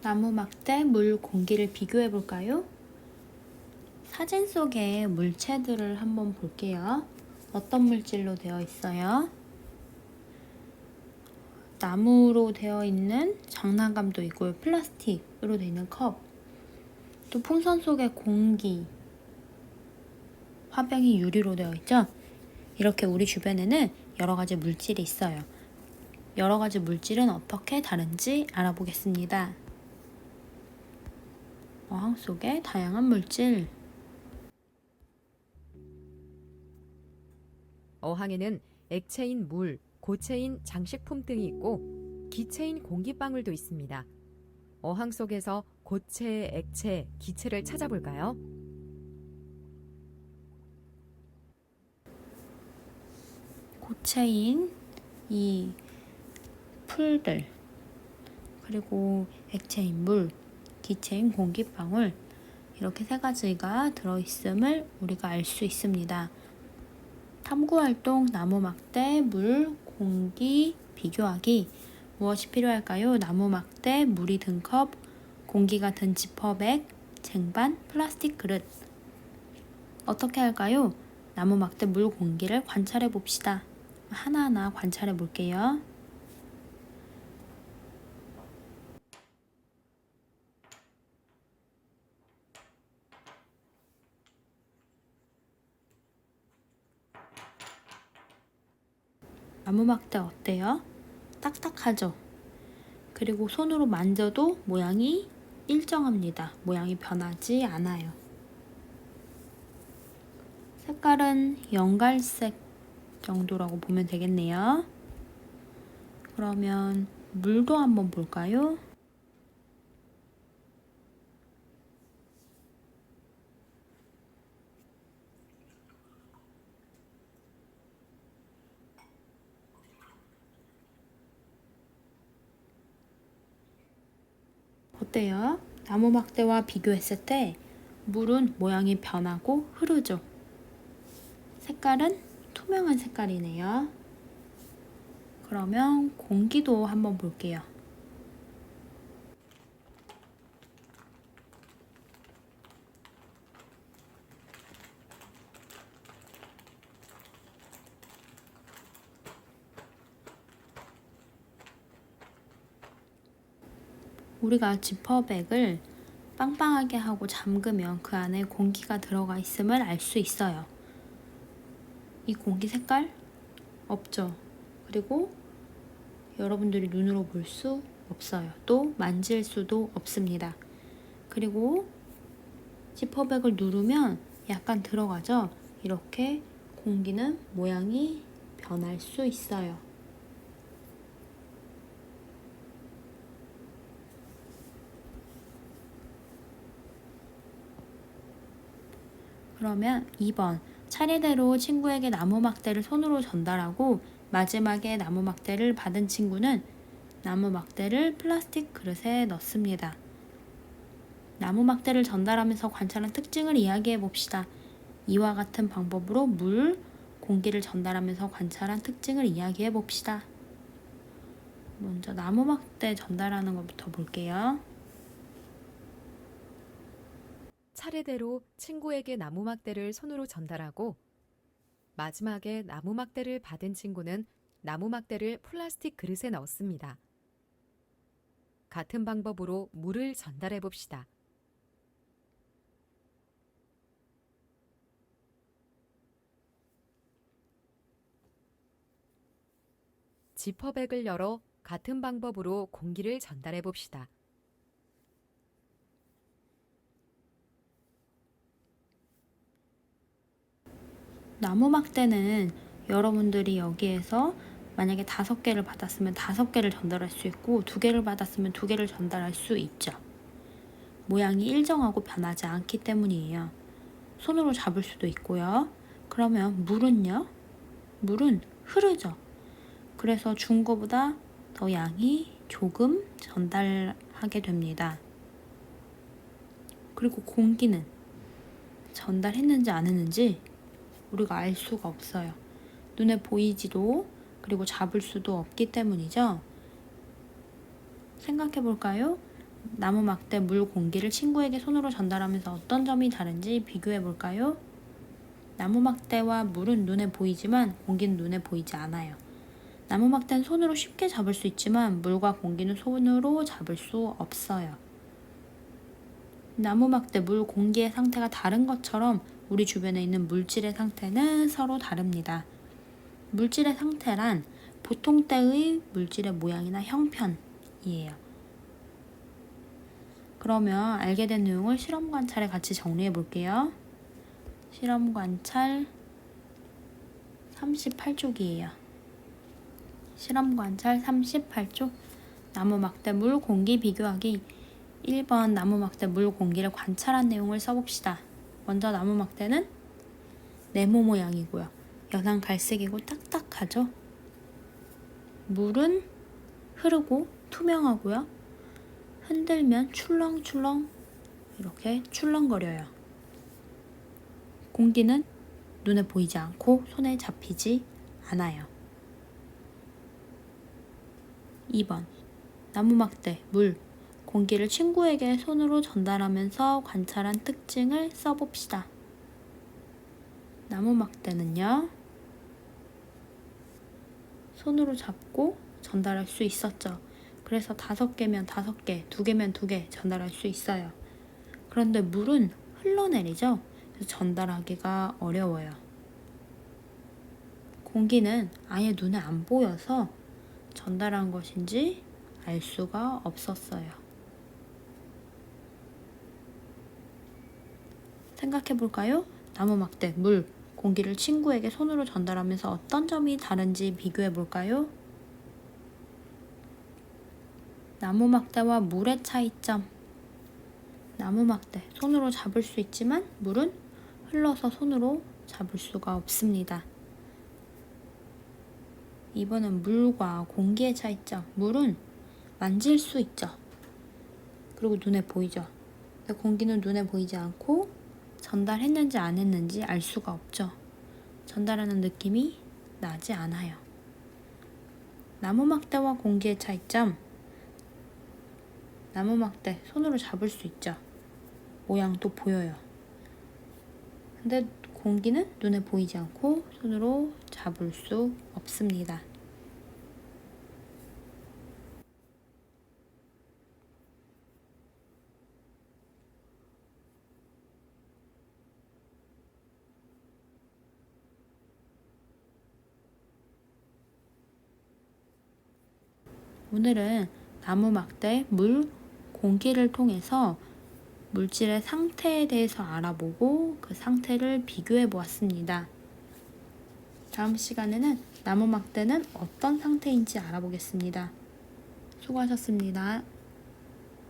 나무 막대, 물, 공기를 비교해 볼까요? 사진 속의 물체들을 한번 볼게요. 어떤 물질로 되어 있어요? 나무로 되어 있는 장난감도 있고요. 플라스틱으로 되어 있는 컵. 또 풍선 속의 공기. 화병이 유리로 되어 있죠? 이렇게 우리 주변에는 여러 가지 물질이 있어요. 여러 가지 물질은 어떻게 다른지 알아보겠습니다. 어항 속의 다양한 물질. 어항에는 액체인 물, 고체인 장식품 등이 있고 기체인 공기방울도 있습니다. 어항 속에서 고체, 액체, 기체를 찾아볼까요? 고체인 이 풀들, 그리고 액체인 물, 기체인 공기방울, 이렇게 세 가지가 들어있음을 우리가 알 수 있습니다. 탐구활동, 나무 막대, 물, 공기, 비교하기. 무엇이 필요할까요? 나무 막대, 물이 든 컵, 공기가 든 지퍼백, 쟁반, 플라스틱 그릇. 어떻게 할까요? 나무 막대, 물, 공기를 관찰해 봅시다. 하나하나 관찰해 볼게요. 나무 막대 어때요? 딱딱하죠? 그리고 손으로 만져도 모양이 일정합니다. 모양이 변하지 않아요. 색깔은 연갈색 정도라고 보면 되겠네요. 그러면 물도 한번 볼까요? 어때요? 나무 막대와 비교했을 때 물은 모양이 변하고 흐르죠. 색깔은 투명한 색깔이네요. 그러면 공기도 한번 볼게요. 우리가 지퍼백을 빵빵하게 하고 잠그면 그 안에 공기가 들어가 있음을 알 수 있어요. 이 공기 색깔 없죠. 그리고 여러분들이 눈으로 볼 수 없어요. 또 만질 수도 없습니다. 그리고 지퍼백을 누르면 약간 들어가죠. 이렇게 공기는 모양이 변할 수 있어요. 그러면 2번. 차례대로 친구에게 나무 막대를 손으로 전달하고 마지막에 나무 막대를 받은 친구는 나무 막대를 플라스틱 그릇에 넣습니다. 나무 막대를 전달하면서 관찰한 특징을 이야기해 봅시다. 이와 같은 방법으로 물, 공기를 전달하면서 관찰한 특징을 이야기해 봅시다. 먼저 나무 막대 전달하는 것부터 볼게요. 차례대로 친구에게 나무 막대를 손으로 전달하고 마지막에 나무 막대를 받은 친구는 나무 막대를 플라스틱 그릇에 넣습니다. 같은 방법으로 물을 전달해 봅시다. 지퍼백을 열어 같은 방법으로 공기를 전달해 봅시다. 나무 막대는 여러분들이 여기에서 만약에 5개를 받았으면 5개를 전달할 수 있고 2개를 받았으면 2개를 전달할 수 있죠. 모양이 일정하고 변하지 않기 때문이에요. 손으로 잡을 수도 있고요. 그러면 물은요? 물은 흐르죠. 그래서 준 거보다 더 양이 조금 전달하게 됩니다. 그리고 공기는 전달했는지 안 했는지 우리가 알 수가 없어요. 눈에 보이지도 그리고 잡을 수도 없기 때문이죠. 생각해 볼까요? 나무 막대, 물, 공기를 친구에게 손으로 전달하면서 어떤 점이 다른지 비교해 볼까요? 나무 막대와 물은 눈에 보이지만 공기는 눈에 보이지 않아요. 나무 막대는 손으로 쉽게 잡을 수 있지만 물과 공기는 손으로 잡을 수 없어요. 나무 막대, 물, 공기의 상태가 다른 것처럼 우리 주변에 있는 물질의 상태는 서로 다릅니다. 물질의 상태란 보통 때의 물질의 모양이나 형편이에요. 그러면 알게 된 내용을 실험 관찰에 같이 정리해 볼게요. 실험 관찰 38쪽이에요. 실험 관찰 38쪽 나무 막대, 물, 공기 비교하기 1번 나무 막대, 물, 공기를 관찰한 내용을 써봅시다. 먼저 나무 막대는 네모 모양이고요. 연한 갈색이고 딱딱하죠. 물은 흐르고 투명하고요. 흔들면 출렁출렁 이렇게 출렁거려요. 공기는 눈에 보이지 않고 손에 잡히지 않아요. 2번 나무 막대, 물, 공기를 친구에게 손으로 전달하면서 관찰한 특징을 써봅시다. 나무 막대는요, 손으로 잡고 전달할 수 있었죠. 그래서 5개면 5개, 2개면 2개 전달할 수 있어요. 그런데 물은 흘러내리죠. 그래서 전달하기가 어려워요. 공기는 아예 눈에 안 보여서 전달한 것인지 알 수가 없었어요. 생각해 볼까요? 나무 막대, 물, 공기를 친구에게 손으로 전달하면서 어떤 점이 다른지 비교해 볼까요? 나무 막대와 물의 차이점. 나무 막대, 손으로 잡을 수 있지만 물은 흘러서 손으로 잡을 수가 없습니다. 2번은 물과 공기의 차이점. 물은 만질 수 있죠. 그리고 눈에 보이죠. 근데 공기는 눈에 보이지 않고 전달했는지 안 했는지 알 수가 없죠. 전달하는 느낌이 나지 않아요. 나무 막대와 공기의 차이점. 나무 막대 손으로 잡을 수 있죠. 모양도 보여요. 근데 공기는 눈에 보이지 않고 손으로 잡을 수 없습니다. 오늘은 나무 막대, 물, 공기를 통해서 물질의 상태에 대해서 알아보고 그 상태를 비교해 보았습니다. 다음 시간에는 나무 막대는 어떤 상태인지 알아보겠습니다. 수고하셨습니다.